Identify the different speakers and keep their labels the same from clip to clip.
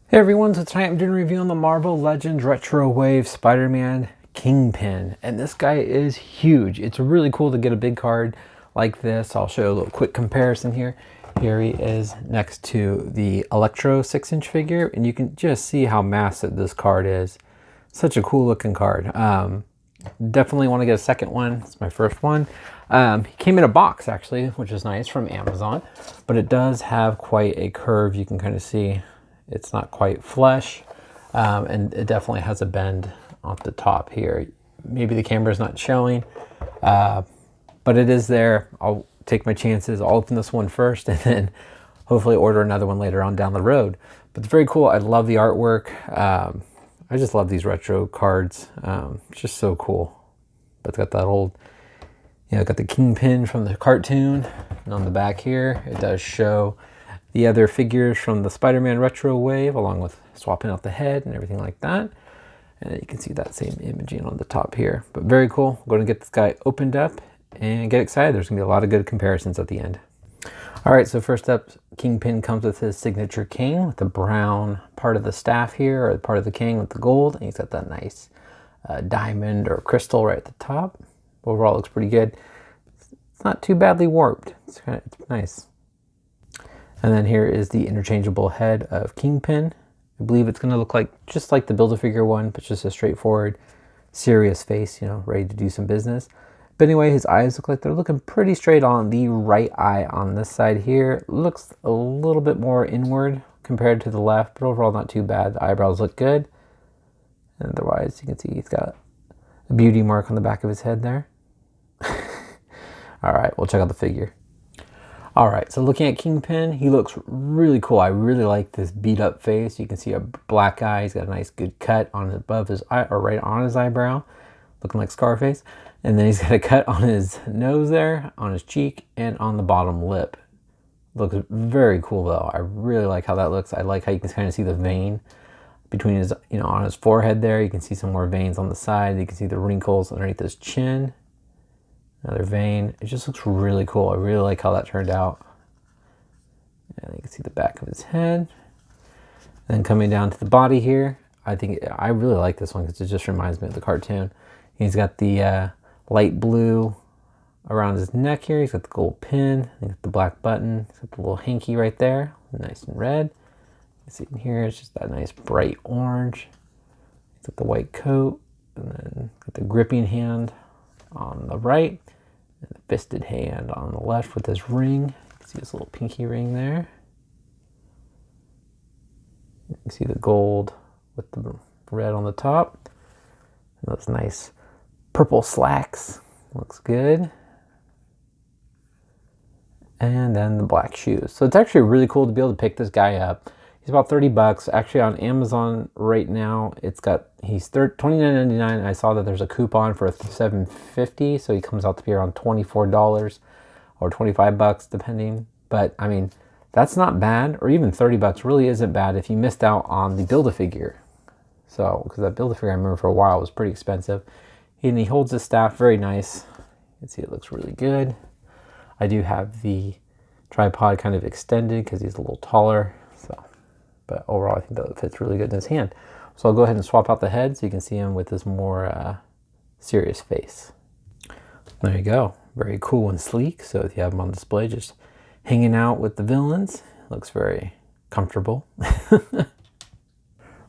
Speaker 1: Hey everyone, so tonight I'm doing a review on the Marvel Legends Retro Wave Spider-Man Kingpin. And this guy is huge. It's really cool to get a big card like this. I'll show you a little quick comparison here. Here he is next to the Electro 6-inch figure, and you can just see how massive this card is. Such a cool looking card. Definitely want to get a second one. It's my first one. He came in a box actually, which is nice, from Amazon, but it does have quite a curve. You can kind of see it's not quite flush, and it definitely has a bend off the top here. Maybe the camera's not showing, but it is there. I'll take my chances. I'll open this one first and then hopefully order another one later on down the road. But it's very cool. I love the artwork. I just love these retro cards. It's just so cool. But it's got that old, got the Kingpin from the cartoon. And on the back here, it does show the other figures from the Spider-Man Retro Wave, along with swapping out the head and everything like that. And then you can see that same imaging on the top here. But very cool. I'm going to get this guy opened up and get excited. There's going to be a lot of good comparisons at the end. All right, so first up, Kingpin comes with his signature king with the brown part of the staff here, or part of the king with the gold. And he's got that nice diamond or crystal right at the top. Overall, looks pretty good. It's not too badly warped. It's nice. And then here is the interchangeable head of Kingpin. I believe it's going to look like just like the Build-A-Figure one, but just a straightforward, serious face, ready to do some business. But anyway, his eyes look like they're looking pretty straight on. The right eye on this side here looks a little bit more inward compared to the left, but overall not too bad. The eyebrows look good. And otherwise, you can see he's got a beauty mark on the back of his head there. All right, we'll check out the figure. All right, so looking at Kingpin, he looks really cool. I really like this beat up face. You can see a black eye. He's got a nice good cut on above his eye, or right on his eyebrow, looking like Scarface. And then he's got a cut on his nose there, on his cheek, and on the bottom lip. Looks very cool though. I really like how that looks. I like how you can kind of see the vein between his, on his forehead there. You can see some more veins on the side. You can see the wrinkles underneath his chin. Another vein. It just looks really cool. I really like how that turned out. And you can see the back of his head. Then coming down to the body here, I really like this one because it just reminds me of the cartoon. He's got the light blue around his neck here. He's got the gold pin. He's got the black button. He's got the little hanky right there, nice and red. You see in here, it's just that nice bright orange. He's got the white coat, and then got the gripping hand on the right, and the fisted hand on the left with his ring. You can see his little pinky ring there. You can see the gold with the red on the top. And those nice purple slacks. Looks good. And then the black shoes. So it's actually really cool to be able to pick this guy up. He's about 30 bucks. Actually on Amazon right now, he's $29.99. I saw that there's a coupon for $7.50, so he comes out to be around $24 or 25 bucks depending. But I mean, that's not bad, or even 30 bucks really isn't bad if you missed out on the Build-A-Figure. So, because that Build-A-Figure I remember for a while was pretty expensive. And he holds his staff very nice. You can see it looks really good. I do have the tripod kind of extended because he's a little taller. But overall, I think that fits really good in his hand. So I'll go ahead and swap out the head so you can see him with his more serious face. There you go. Very cool and sleek. So if you have him on display, just hanging out with the villains, looks very comfortable.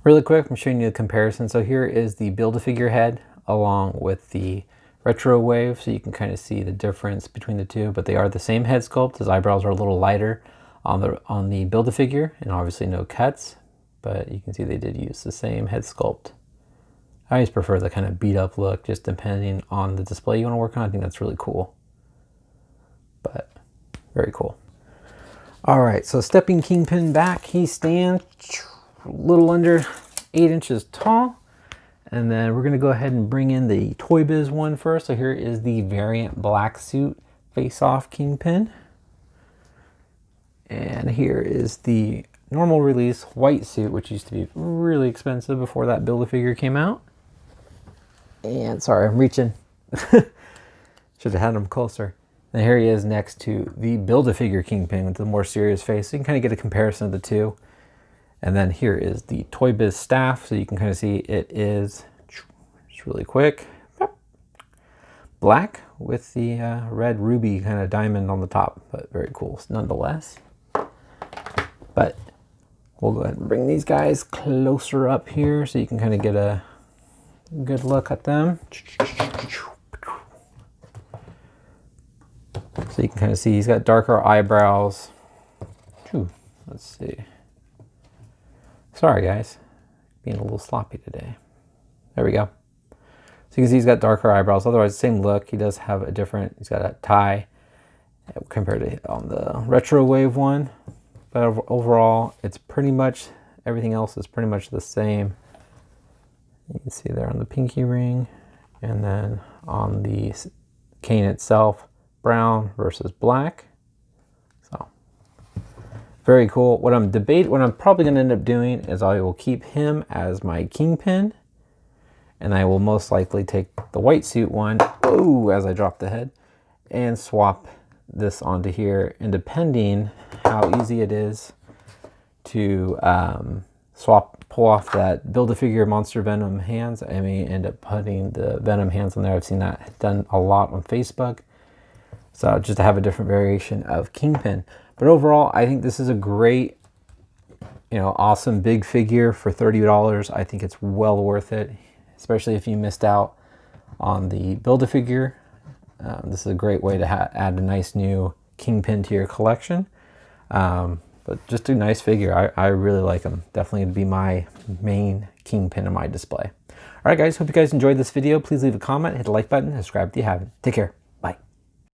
Speaker 1: Really quick, I'm showing you the comparison. So here is the Build-A-Figure head along with the Retro Wave. So you can kind of see the difference between the two, but they are the same head sculpt. His eyebrows are a little lighter on the Build-A-Figure, and obviously no cuts, but you can see they did use the same head sculpt. I always prefer the kind of beat up look, just depending on the display you want to work on. I think that's really cool, but very cool. All right, so stepping Kingpin back, he stands a little under 8 inches tall. And then we're gonna go ahead and bring in the Toy Biz one first. So here is the variant black suit face-off Kingpin. And here is the normal release white suit, which used to be really expensive before that Build-A-Figure came out. And sorry, I'm reaching. Should have had him closer. And here he is next to the Build-A-Figure Kingpin with the more serious face. So you can kind of get a comparison of the two. And then here is the Toy Biz staff. So you can kind of see it is just really quick. Black with the red ruby kind of diamond on the top, but very cool nonetheless. But we'll go ahead and bring these guys closer up here so you can kind of get a good look at them. So you can kind of see he's got darker eyebrows. Let's see. Sorry guys, being a little sloppy today. There we go. So you can see he's got darker eyebrows. Otherwise, same look. He does have a different, he's got a tie compared to on the Retro Wave one. But overall, it's pretty much, everything else is pretty much the same. You can see there on the pinky ring. And then on the cane itself, brown versus black. So, very cool. What I'm probably going to end up doing is I will keep him as my Kingpin. And I will most likely take the white suit one, oh, as I drop the head, and swap this onto here. And depending how easy it is to pull off that Build-A-Figure Monster Venom hands, I may end up putting the Venom hands on there. I've seen that done a lot on Facebook. So just to have a different variation of Kingpin. But overall, I think this is a great, awesome big figure for $30. I think it's well worth it. Especially if you missed out on the Build-A-Figure. This is a great way to add a nice new Kingpin to your collection. But just a nice figure. I really like him. Definitely going to be my main Kingpin in my display. Alright guys, hope you guys enjoyed this video. Please leave a comment, hit the like button, and subscribe if you haven't. Take care.